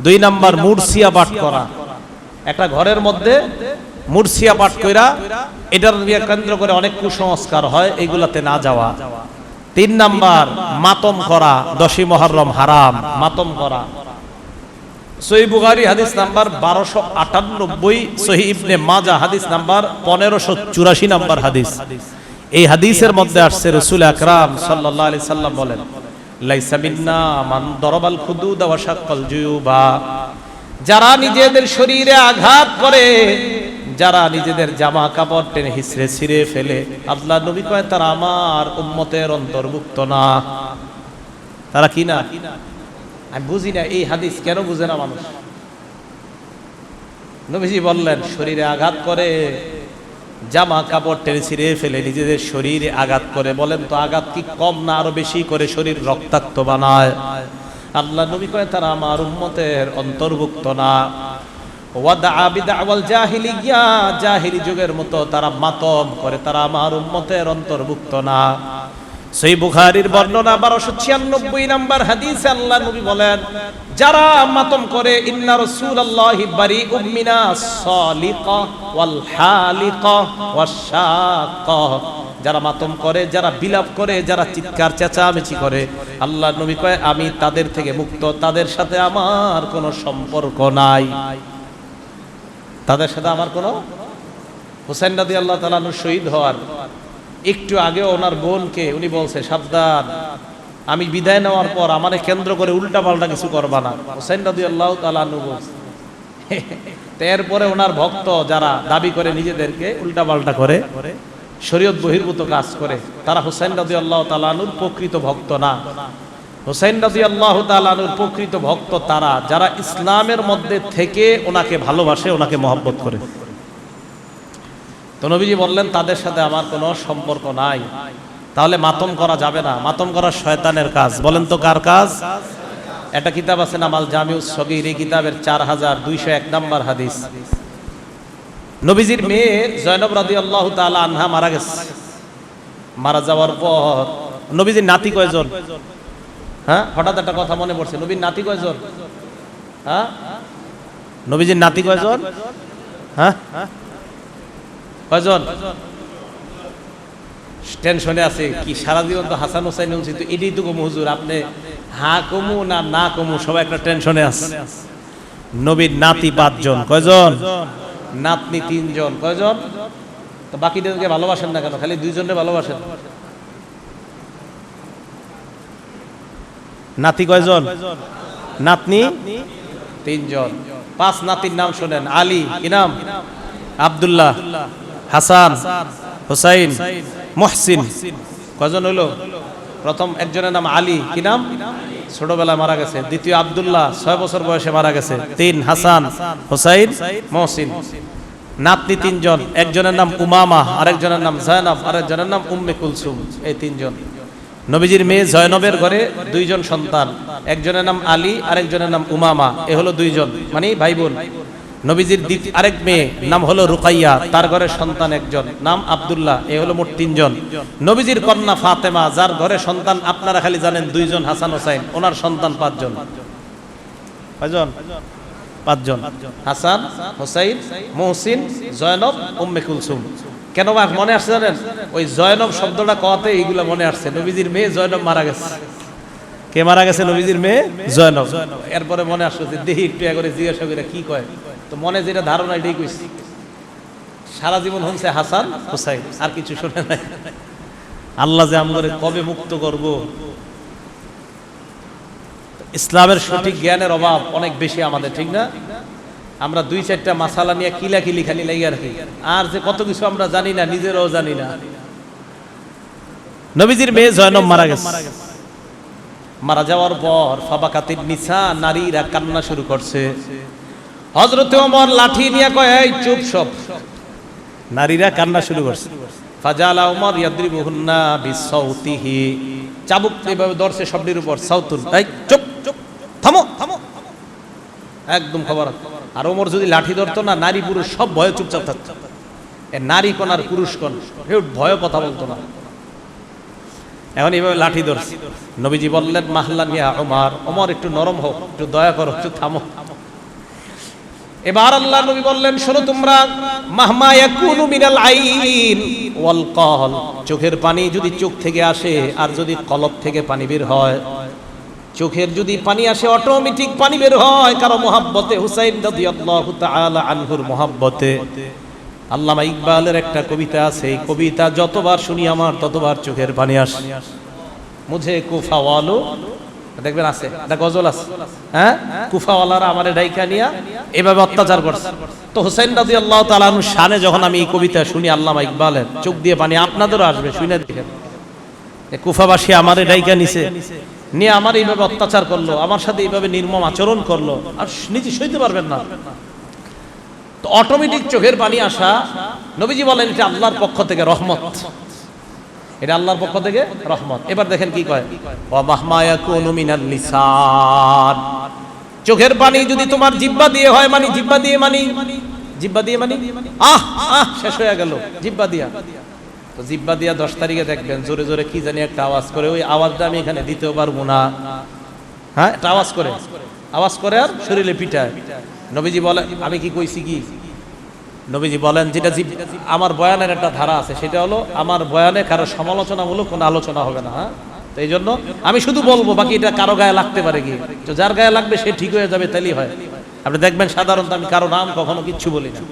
2 নাম্বার মুরসিয়া পাঠ করা, একটা ঘরের মধ্যে মুরসিয়া পাঠ কইরা এটার কেন্দ্র করে অনেক কুসংস্কার হয়, এইগুলাতে না যাওয়া। 3 নাম্বার মাতম করা, 10ই মুহররম হারাম মাতম করা। সহিহ বুখারী হাদিস নাম্বার 1298, সহিহ ইবনে মাজাহ হাদিস নাম্বার 1584 নাম্বার হাদিস। এই হাদিসের মধ্যে আসছে রাসূল আকরাম সাল্লাল্লাহু আলাইহি সাল্লাম বলেন, লাইসা মিন্না মান দরাবাল খুদুদ ওয়া শাক্কাল জুয়ুবা, যারা নিজেদের শরীরে আঘাত করে, যারা নিজেদের জামা কাপড় টেনে হিসড়ে ছিঁড়ে ফেলে, আল্লাহ নবী কয় তারা আমার উম্মতের অন্তর্ভুক্ত না। তারা কি না? আমি বুঝি না এই হাদিস কেন বুঝে না মানুষ। নবীজি বললেন শরীরে আঘাত করে, জামা কাপড় টেনে ছিঁড়ে ফেলে, নিজেদের শরীরে আঘাত করে। বলেন তো আঘাত কি কম না আরো বেশি করে শরীর রক্তাক্ত বানায়? আল্লাহ নবী কয় তারা আমার উম্মতের অন্তর্ভুক্ত না। ওয়াদা বিদআওয়াল জাহিলিয়া, জাহিলি যুগের মতো তারা মাতম করে, তারা আমার উম্মতের অন্তর্ভুক্ত না। সহিহ বুখারীর বর্ণনা 1296 নাম্বার হাদিসে আল্লাহ নবী বলেন, যারা মাতম করে ইন্না রাসূলুল্লাহি বারিউম মিনাস সালিকা ওয়াল হালিকা ওয়াশ শাক্কা, যারা মাতম করে, যারা বিলাপ করে, যারা চিৎকার চেঁচামেচি করে, আল্লাহ নবী কয় আমি তাদের থেকে মুক্ত, তাদের সাথে আমার কোনো সম্পর্ক নাই, তাদের সাথে আমার কোনো। হুসাইন রাদিয়াল্লাহু তাআলা আনহু শহীদ হওয়ার একটু আগে ওনার বোনকে উনি বলছে সাবধান, আমি বিদায় নেওয়ার পর আমারে কেন্দ্র করে উল্টা পাল্টা কিছু করবা না। হুসাইন রাদিয়াল্লাহু তাআলা আনহু বলছে। এরপরে ওনার ভক্ত যারা দাবি করে নিজেদেরকে উল্টা পাল্টা করে, শরীয়ত বহির্ভূত কাজ করে, তারা হুসাইন রাদিয়াল্লাহু তাআলা আনহুর প্রকৃত ভক্ত না। হুসাইন রাদিয়াল্লাহু তাআলা আনহুর প্রকৃত ভক্ত তারা যারা ইসলামের মধ্যে থেকে ওনাকে ভালোবাসে, ওনাকে মহব্বত করে। তো নবীজি বললেন তাদের সাথে আমার কোনো সম্পর্ক নাই। তাহলে মাতম করা যাবে না, মাতম করা শয়তানের কাজ। বলেন তো কার কাজ? একটা কিতাব আছে না মাল জামিউস সগীর, এই কিতাবের 4201 নাম্বার হাদিস। নবীজির মেয়ে জয়নব রাদিয়াল্লাহু তাআলা আনহা মারা গেছে। মারা যাওয়ার পর নবীজির নাতি কয়জন? হ্যাঁ, হঠাৎ একটা কথা মনে পড়ছে, নবীর নাতি কয়জন? হ্যাঁ, নবীজির নাতি কয়জন? হ্যাঁ, কয়জন? টেনশনে আছে কি সারা জীবন তো হাসান হোসেন উনছি, তো এটাই তো কমু হুজুর, আপনি হা কমু না না কমু, সবাই একটা টেনশনে আছে। নবীর নাতি 5 জন। কয়জন? নাতনি 3 জন। কয়জন? তো বাকিদেরকে ভালোবাসেন না কেন? খালি 2 জনকে ভালোবাসেন। নাতি কয়জন? নাতনি 3 জন। 5 নাতির নাম শোনেন। আলী, কি নাম? আব্দুল্লাহ, হাসান, হুসাইন, মুহসিন। কয়জন হলো? প্রথম একজনের নাম আলী, কি নাম? ছোটবেলায় মারা গেছে। দ্বিতীয় আব্দুল্লাহ, 6 বছর বয়সে মারা গেছে। 3 হাসান, হুসাইন, মুহসিন। নাতনি 3 জন। একজনের নাম উমামা, আরেকজনের নাম জায়নাব, আরেকজনের নাম উম্মে কুলসুম। এই 3 জন। নবীজির মেয়ে জয়নবের ঘরে 2 জন সন্তান, একজনের নাম আলী, আরেকজনের নাম উমামা। এ হলো 2 জন, মানে ভাই বোন। নবীজির আরেক মেয়ে নাম হলো রুকাইয়া, তার ঘরে সন্তান 1 জন, নাম আব্দুল্লাহ। এ হলো মোট 3 জন। নবীজির কন্যা ফাতেমা, যার ঘরে সন্তান আপনারা খালি জানেন 2 জন, হাসান হোসাইন, ওনার সন্তান 5 জন। কয়জন? 5 জন। হাসান, হোসাইন, মুহসিন, জয়নব, উম্মে কুলসুম। কেন মনে আসছে জানেন? ওই জয়নব শব্দটা কওয়াতে এইগুলা মনে আসছে। নবীজির মেয়ে জয়নব মারা গেছে। কে মারা গেছে? নবীজির মেয়ে জয়নব। এরপরে মনে আসছে দেখি একটু করে জিজ্ঞাসা করে কি কয়, তো মনে যেটা ধারণা এটাই কইছি। সারা জীবন হচ্ছে হাসান হোসাইন, আর কিছু শুনে নাই। আল্লাহ যে আমাদের কবে মুক্ত করব। ইসলামের সঠিক জ্ঞানের অভাব অনেক বেশি আমাদের, ঠিক না? আমরা 2-4টা মাসালা নিয়ে কিলাকিলি খালি লাগিয়ে রাখি, আর যে কত কিছু আমরা জানি না, নিজেরাও জানি না। নবীজির মেয়ে জয়নব মারা গেছে। মারা যাওয়ার পর ফাবাকাতিন নিসা, নারীরা কান্না শুরু করছে। হযরতে ওমর লাঠি নিয়ে কয়, এই চুপ সব। নারীরা কান্না শুরু করছে। ফাজালা ওমর ইয়াদরিবুহুন্না বিসাউতিহি, চাবুক এভাবে ধরছে সবটির উপর। সাউতুন, এই চুপ চুপ, থামো থামো, একদম খবর। আর ওমর যদি লাঠি ধরতো না, নারী পুরুষ সব ভয়ে চুপচাপ থাকতো। নারী কোন আর পুরুষ কোন কেউ ভয়ে কথা বলতো না। এখন এইভাবে লাঠি ধরছে। নবীজি বললেন, মাহলান ইয়া ওমর, ওমর একটু নরম হোক, একটু দয়া করো, একটু থামো। এবার আল্লাহ নবী বললেন, শোনো তোমরা, মাহমা ইয়াকুনু মিনাল আইন ওয়াল কল, চোখের পানি যদি চোখ থেকে আসে আর যদি কলব থেকে পানি বের হয়, চোখের যদি পানি আসে অটোমেটিক পানি বের হয় কারো মোহাব্বতে, হুসাইন রাদিয়াল্লাহু তাআলা আনহুর মোহাব্বতে। আল্লামা ইকবালের একটা কবিতা আছে, এই কবিতা যতবার শুনি আমার ততবার চোখের পানি আসে। মুঝে কুফাওয়ালো, দেখবেন আছে এটা গজল আছে, হ্যাঁ, কুফাওয়ালারা আমারে ডাইকা নিয়া এভাবে অত্যাচার করছে। তো হুসাইন রাদিয়াল্লাহু তাআলা আনহু শানে যখন আমি এই কবিতা শুনি আল্লামা ইকবালের, চোখ দিয়ে পানি আপনাদেরও আসবে, শুনে দেখেন। কুফাবাসী আমারে ডাইকা নিছে, নিয়ে আমার এইভাবে অত্যাচার করলো, আমার সাথে এইভাবে নির্মম আচরণ করলো, আর নিজে সইতে পারবেন না। তো অটোমেটিক চোখের পানি আসা, নবীজি বলেন এটা আল্লাহর পক্ষ থেকে রহমত, এটা আল্লাহর পক্ষ থেকে রহমত। এবার দেখেন কি কয়, ওয়া মাহমা ইয়াকুনু মিনাল লিসান, চোখের পানি যদি তোমার জিহ্বা দিয়ে হয়, মানে জিহ্বা দিয়ে মানে জিহ্বা দিয়ে মানে আহ আহ শেষ হয়ে গেল জিহ্বা দিয়া। তো জিহ্বা দিয়া 10 তারিখে দেখবেন জোরে জোরে কি জানি একটা আওয়াজ করে, ওই আওয়াজটা আমি এখানে দিতেও পারবো না, হ্যাঁ, একটা আওয়াজ করে আর শরীরে পিটায়। নবীজি বলে, আমি কি কইছি কি, নবীজি বলেন যেটা আমার বয়ানের একটা ধারা আছে, সেটা হলো আমার বয়ানে কারো সমালোচনামূলক কোনো আলোচনা হবে না, হ্যাঁ। তো এই জন্য আমি শুধু বলবো, বাকি এটা কারো গায়ে লাগতে পারে কি, তো যার গায়ে লাগবে সে ঠিক হয়ে যাবে, তাইলেই হয়। আপনি দেখবেন সাধারণত আমি কারো নাম কখনো কিচ্ছু বলি না,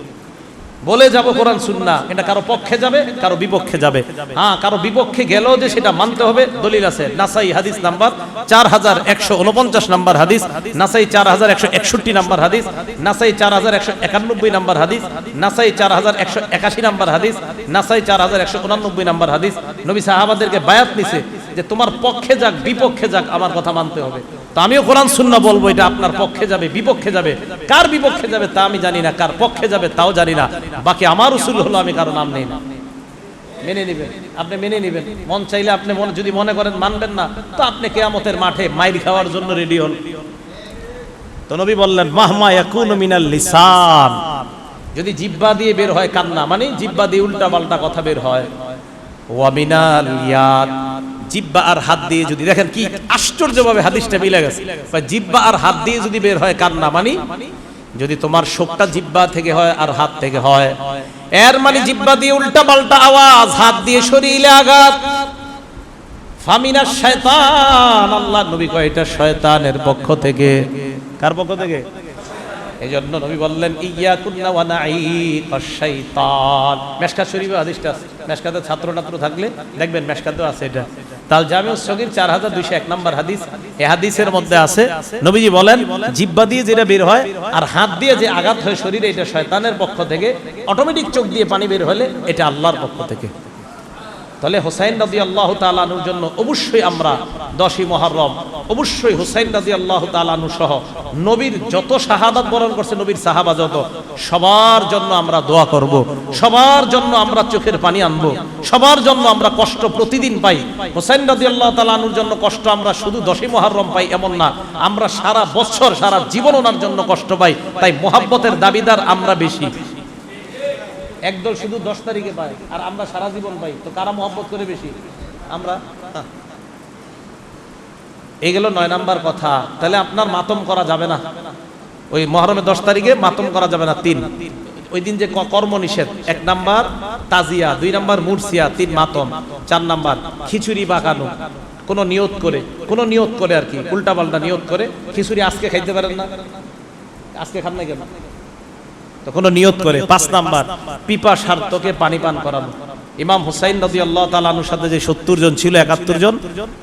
বলে যাব কোরআন সুন্নাহ, এটা কারো পক্ষে যাবে কারো বিপক্ষে যাবে। হ্যাঁ, কারো বিপক্ষে গেলেও যে সেটা মানতে হবে, দলিল আছে। নাসাই হাদিস নাম্বার 4149 নাম্বার হাদিস, নাসাই 4161 নাম্বার হাদিস, নাসাই 4191 নাম্বার হাদিস, নাসাই 4181 নাম্বার হাদিস, নাসাই 4189 নাম্বার হাদিস। নবী সাহাবাদেরকে বায়াত নিছে যে তোমার পক্ষে যাক বিপক্ষে যাক আমার কথা মানতে হবে। তো আমিও কোরআন সুন্নাহ বলবো, এটা আপনার পক্ষে যাবে বিপক্ষে যাবে, কার বিপক্ষে যাবে তা আমি জানি না, কার পক্ষে যাবে তাও জানি না। বাকি আমার উসুল হলো আমি কারো নাম নেই না, মেনে নেবেন, আপনি মেনে নেবেন। মন চাইলে আপনি যদি মনে করেন মানবেন না, তো আপনি কিয়ামতের মাঠে মাইর খাওয়ার জন্য রেডি হন। তো নবী বললেন, মাহমা ইয়াকুনু মিনাল লিসান, যদি জিহ্বা দিয়ে বের হয় কান্না, মানে জিহ্বা দিয়ে উল্টা পাল্টা কথা বের হয়, ওয়া মিনাল ইয়াদ, জিহ্বা আর হাত দিয়ে যদি, দেখেন কি আশ্চর্যভাবে হাদিসটা মিলে গেছে, জিহ্বা আর হাত দিয়ে যদি বের হয় কান্না, মানে যদি তোমার শোকটা জিহ্বা থেকে হয় আর হাত থেকে হয়, এর মানে জিহ্বা দিয়ে উল্টা পাল্টা আওয়াজ, হাত দিয়ে শরীরে আঘাত, ফামিনাশ শয়তান, আল্লাহ নবী কয় এটা শয়তানের পক্ষ থেকে। কার পক্ষ থেকে? এই জন্য নবী বললেন, ইয়াকুন্না ওয়া নাঈকাশ শাইতান। মেশকাত শরীফে হাদিসটা আছে, মেশকাতে ছাত্র থাকলে দেখবেন মেশকাতেও আছে এটা, তাল জামিউস সগীর 4201 নাম্বার হাদিস। এই হাদিসের মধ্যে আছে নবীজি বলেন, জিহ্বা দিয়ে যেটা বের হয় আর হাত দিয়ে যে আঘাত হয় শরীরে, এটা শয়তানের পক্ষ থেকে। অটোমেটিক চোখ দিয়ে পানি বের হলে এটা আল্লাহর পক্ষ থেকে। তাহলে হুসাইন রাদিয়াল্লাহু তাআলা আনহুর জন্য অবশ্যই আমরা 10ই মুহররম অবশ্যই হুসাইন রাদিয়াল্লাহু তাআলা আনহু সহ নবীর যত শাহাদাত বরণ করছে, নবীর সাহাবা যত, সবার জন্য আমরা দোয়া করব, সবার জন্য আমরা চোখের পানি আনবো, সবার জন্য আমরা কষ্ট প্রতিদিন পাই। হুসাইন রাদিয়াল্লাহু তাআলা আনহুর জন্য কষ্ট আমরা শুধু 10ই মুহররম পাই এমন না, আমরা সারা বছর সারা জীবন ওনার জন্য কষ্ট পাই। তাই মোহাব্বতের দাবিদার আমরা বেশি। একদল শুধু 10 তারিখে পায় আর আমরা সারা জীবন পাই, তো কারা মহব্বত করে বেশি? আমরা। এই গেল 9 নাম্বার কথা। তাহলে আপনার মাতম করা যাবে না, ওই মহরমের 10 তারিখে মাতম করা যাবে না। 3 ওই দিন যে কর্ম নিষেধ, 1 নাম্বার তাজিয়া, 2 নাম্বার মুরসিয়া, 3 মাতম, 4 নাম্বার খিচুড়ি বাঁকানো, কোনো নিয়ত করে আর কি, উল্টা পাল্টা নিয়ত করে। খিচুড়ি আজকে খাইতে পারেন না, আজকে খান না কেন? তো কোনো নিয়ত করে। 5 নাম্বার পিপাসার্তকে পানি পান করানো। ইমাম হুসাইন রাদিয়াল্লাহু তাআলা আনহুর সাথে যে 70 জন ছিল, 71 জন,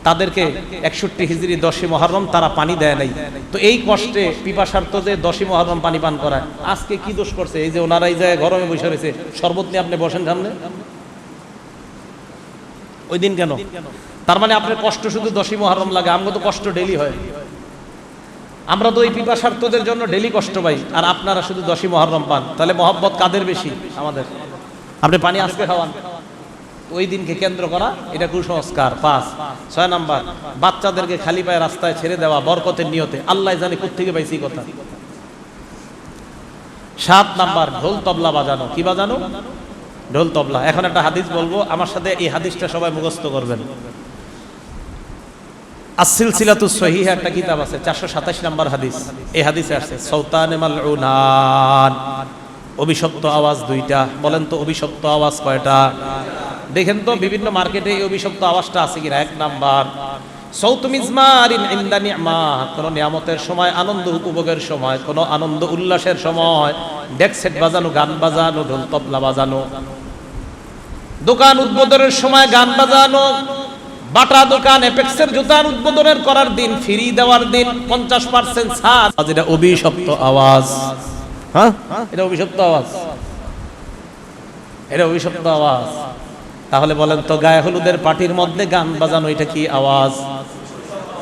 তাদেরকে 61 হিজরি 10ই মুহররম তারা পানি দেয় নাই। তো এই কষ্টে পিপাসার্ত যে 10ই মুহররম পানি পান করায়, আজকে কি দোষ করছে? এই যে ওনারাই যায় গরমে বসে রয়েছে, শরবত নিয়ে আপনি বসেন সামনে, ওই দিন কেন? তার মানে আপনার কষ্ট শুধু 10ই মুহররম লাগে, আমগো তো কষ্ট ডেইলি হয়। আমরা তো ওই পিপাসার্তদের জন্য ডেলি কষ্ট পাই, আর আপনারা শুধু 10ই মুহররম পান। তাহলে মহব্বত কাদের বেশি? আমাদের। আপনি পানি আজকে খাওয়ান, ওই দিনকে কেন্দ্র করা, এটা কুসংস্কার। 5 6 নাম্বার, বাচ্চাদেরকে খালি পায়ে রাস্তায় ছেড়ে দেওয়া বরকতের নিয়তে, আল্লাহ জানে কোত্থেকে পাইছি কথা। 7 নাম্বার, ঢোল তবলা বাজানো। কি বাজানো? ঢোল তবলা। এখন একটা হাদিস বলবো, আমার সাথে এই হাদিসটা সবাই মুখস্থ করবেন। আস-সিলসিলাতুস সহিহা একটা কিতাব আছে, 427 নাম্বার হাদিস। এই হাদিসে আছে সাউতানে মালউনান, অভিশপ্ত আওয়াজ 2টা। বলেন তো অভিশপ্ত আওয়াজ কয়টা? দেখেন তো বিভিন্ন মার্কেটে এই অভিশপ্ত আওয়াজটা আছে কিনা। 1 নাম্বার, সাউতু মিজমারিন ইনদা নি'মা, কোন নিয়ামতের সময়, আনন্দ উপভোগের সময়, কোন আনন্দ উল্লাসের সময় ডেক সেট বাজানো, গান বাজানো, ঢোল তবলা বাজানো। দোকান উদ্বোধনের সময় গান বাজানো, বাটা দোকান এপেক্সের জুতার উদ্বোধনের করার দিন, ফ্রি দেওয়ার দিন 50% ছাড়, এটা অভিশপ্ত আওয়াজ। হ্যাঁ, এটা অভিশপ্ত আওয়াজ, এটা অভিশপ্ত আওয়াজ। তাহলে বলেন তো গায়ে হলুদের পার্টির মধ্যে গান বাজানো, এটা কি আওয়াজ?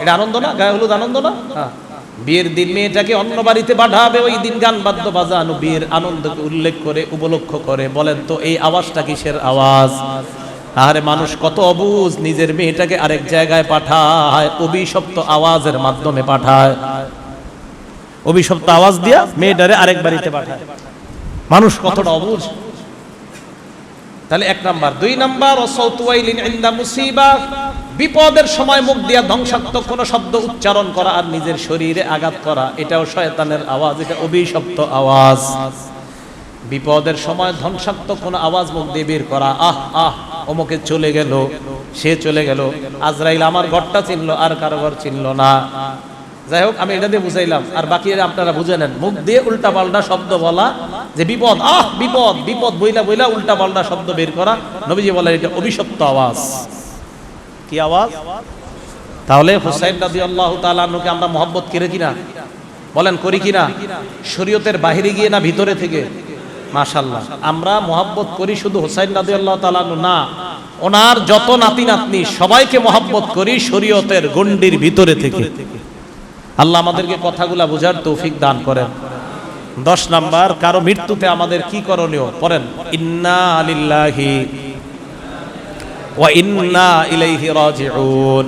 এটা আনন্দ না? গায়ে হলুদ আনন্দ না? হ্যাঁ। বিয়ের দিন মেয়েটাকে অন্য বাড়িতে পাঠাবে, ওই দিন গান বাদ্য বাজানো, বিয়ের আনন্দকে উল্লেখ করে, উপলক্ষ করে। বলেন তো এই আওয়াজটা কিসের আওয়াজ? আরে মানুষ কত অবুঝ, নিজের মেয়েটাকে আরেক জায়গায় পাঠায়, অভিশপ্ত আওয়াজের মাধ্যমে পাঠায়। অভিশপ্ত আওয়াজ দিয়া মেয়েটারে আরেক বাড়িতে পাঠায়। মানুষ কতটা অবুঝ। তাহলে 1 নাম্বার। 2 নাম্বার, ওয়াসাউতু ওয়াইলিন ইনদা মুসিবা, বিপদের সময় মুখ দিয়া ধ্বংসাত্মক কোন শব্দ উচ্চারণ করা আর নিজের শরীরে আঘাত করা, এটাও শয়তানের আওয়াজ, এটা অভিশপ্ত আওয়াজ। বিপদের সময় ধ্বংসাত্মক কোন আওয়াজ মুখ দিয়ে বের করা, আহ আহ অমুকে চলে গেল, সে চলে গেল, আজরাইল আমার ঘরটা চিনলো আর কারো ঘর চিনলো না। যাই হোক, আমি এটা দিয়ে বুঝাইলাম, আর বাকি আপনারা বুঝে নেন। মুখ দিয়ে উল্টা পাল্টা শব্দ বলা, যে বিপদ, আহ বিপদ বিপদ বইলা বইলা উল্টা পাল্টা শব্দ বের করা, নবীজি বলেন এটা অভিশপ্ত আওয়াজ। কি আওয়াজ? তাহলে হুসাইন রাদিয়াল্লাহু তাআলা আনহুকে আমরা মহব্বত করি কিনা? বলেন করি কিনা? শরীয়তের বাহিরে গিয়ে না ভিতরে থেকে? মাশাআল্লাহ, আমরা মহব্বত করি শুধু হুসাইন রাদিয়াল্লাহু তাআলা আনহু না, ওনার যত নাতি নাতনি সবাইকে মহব্বত করি শরীয়তের গণ্ডির ভিতরে থেকে। আল্লাহ আমাদেরকে কথাগুলা বোঝার তৌফিক দান করেন। 10 নাম্বার, কারো মৃত্যুতে আমাদের কি করণীয়? পড়েন, ইন্না লিল্লাহি ওয়া ইন্না ইলাইহি রাজিউন।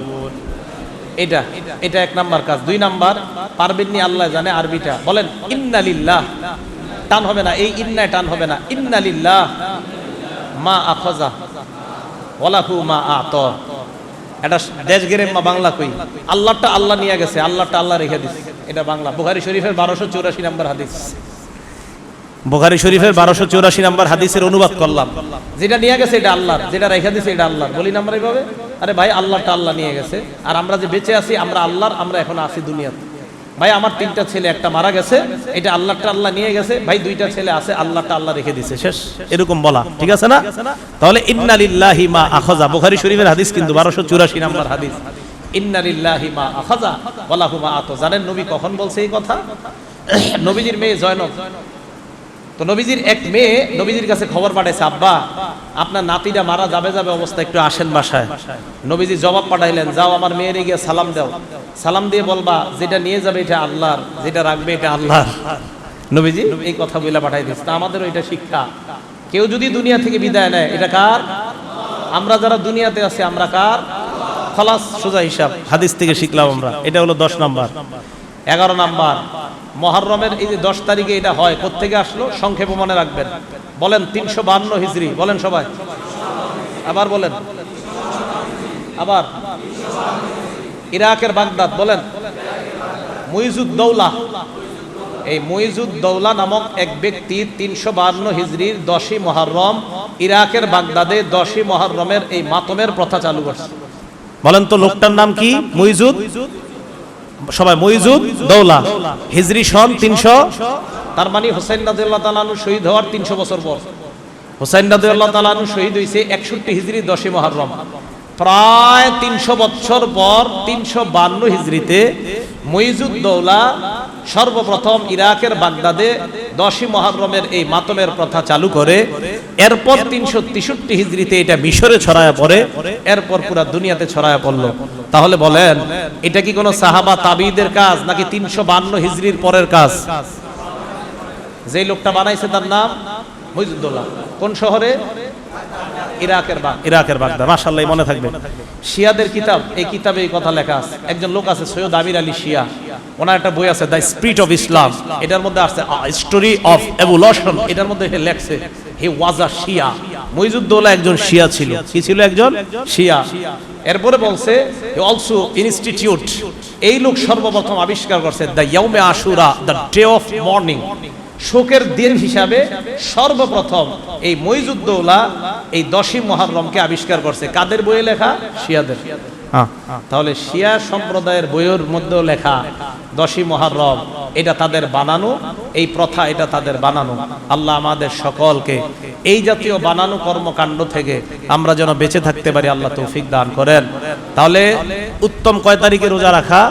এটা 1 নাম্বার কাজ। 2 নাম্বার, পারবেননি আল্লাহ জানে আরবিটা, বলেন ইন্না লিল্লাহ। টান হবে না, এই ইন্নায় টান হবে না। ইন্না লিল্লাহ মা আখাযা ওয়া লাহু মা আতা। এটা দেশগেরের বাংলা কই, আল্লাহটা আল্লাহ নিয়ে গেছে, আল্লাহটা আল্লাহ রেখে দিছে, এটা বাংলা। বুখারী শরীফের 1284 নম্বর হাদিস। বুখারী শরীফের 1284 নম্বর হাদিসের অনুবাদ করলাম। যেটা নিয়ে গেছে এটা আল্লাহর, যেটা রেখে দিছে এটা আল্লাহর। বলি না আমরা এইভাবে? আরে ভাই, আল্লাহটা আল্লাহ নিয়ে গেছে, আর আমরা যে বেঁচে আছি আমরা আল্লাহর, আমরা এখন আছি দুনিয়াতে। ভাই আমার 3টা ছেলে, একটা মারা গেছে, এটা আল্লাহটা আল্লাহ নিয়ে গেছে। ভাই 2টা ছেলে আছে, আল্লাহটা আল্লাহ রেখে দিছে, শেষ। এরকম বলা ঠিক আছে না? তাহলে ইন্না লিল্লাহি মা আখাযা, বুখারী শরীফের হাদিস কিন্তু 1284 নম্বর হাদিস। ইন্না লিল্লাহি মা আখাযা ওয়া লাহু মা আতা। জানেন নবী কখন বলছে এই কথা? নবীজির মেয়ে জয়নব, তো নবীজির এক মেয়ে নবীজির কাছে খবর পাঠাইছে, আব্বা আপনার নাতিটা মারা যাবে যাবে অবস্থা, একটু আসেন বাসায়। নবীজি জবাব পাঠাইলেন, যাও আমার মেয়েরে গিয়ে সালাম দাও, সালাম দিয়ে বলবা যেটা নিয়ে যাবে এটা আল্লাহর, যেটা রাখবে এটা আল্লাহর। নবীজি এই কথা বলে পাঠাই দিচ্ছে। তা আমাদেরও এটা শিক্ষা, কেউ যদি দুনিয়া থেকে বিদায় নেয় এটা কার? আমরা যারা দুনিয়াতে আছি আমরা কার? খলাস, সোজা হিসাব। হাদিস থেকে শিখলাম আমরা। এটা হলো 10 নাম্বার। 11 নাম্বার, মুহররমের এই যে 10 তারিখে এটা হয়, কোত্থেকে আসলো? সংক্ষেপে মনে রাখবেন। বলেন 352 হিজরি। বলেন সবাই, আবার বলেন, আবার। ইরাকের বাগদাদ। বলেন মুইজুদ্দৌলা। এই মুইজুদ্দৌলা নামক এক ব্যক্তি 352 হিজরির 10ই মুহররম ইরাকের বাগদাদে 10ই মুহররমের এই মাতমের প্রথা চালু করছে। বলেন তো লোকটার নাম কি? মুইজুদ, সবাই মুইজুদ দৌলা। হিজরি সন 300, তার মানে হুসাইন রাদিয়াল্লাহু তাআলা আনহু শহীদ হওয়ার 300 বছর পর। হুসাইন রাদিয়াল্লাহু তাআলা আনহু শহীদ হইছে 61 হিজরি 10ই মুহররম। প্রায় 300 বছর পর 352 হিজরিতে মুইজুদ দৌলা সর্বপ্রথম ইরাকের বাগদাদে 10ই মুহররমের এই মাতমের প্রথা চালু করে এরপর 363 হিজরিতে এটা মিশরে ছড়ায় পড়ে, এরপর পুরো দুনিয়াতে ছড়ায় পড়লো। তাহলে বলেন এটা কি কোনো সাহাবা তাবিঈদের কাজ নাকি 352 হিজরির পরের কাজ? যেই লোকটা বানাইছে তার নাম মুইজুদ্দৌলা। কোন শহরে? ইরাকের বাগদাদ। মাশাআল্লাহ, মনে থাকবে। শিয়াদের কিতাব, এই কিতাবে এই কথা লেখা আছে। একজন লোক আছে সৈয়দ আমির আলী শিয়া, ওনার একটা বই আছে দ্য স্পিরিট অফ ইসলাম, এটার মধ্যে আছে স্টোরি অফ এভলিউশন, এটার মধ্যে লেখছে হি ওয়াজ আ শিয়া। মুইজুদ্দৌলা একজন শিয়া ছিল। কি ছিল? একজন শিয়া। এরপরে বলছে হি অলসো ইনস্টিটিউট, এই লোক সর্বপ্রথম আবিষ্কার করছে দ্য ইয়াউমে Ashura, the day of mourning, শোকের দিন হিসাবে সর্বপ্রথম এই মুইজুদ্দৌলা এই 10ই মুহররমকে আবিষ্কার করছে। কাদের বইয়ে লেখা? শিয়াদের। তাহলে শিয়া সম্প্রদায়ের বইয়ের মধ্যেও লেখা 10ই মুহররম এটা তাদের বানানো, এই প্রথা এটা তাদের বানানো। আল্লাহ আমাদের সকলকে এই জাতীয় বানানো কর্মকাণ্ড থেকে আমরা যেন বেঁচে থাকতে পারি, আল্লাহ তৌফিক দান করেন। তাহলে উত্তম কয় তারিখে রোজা রাখা?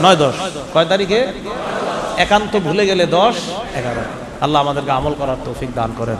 9-10। কয় তারিখে? একান্ত ভুলে গেলে 10-11। আল্লাহ আমাদেরকে আমল করার তৌফিক দান করেন।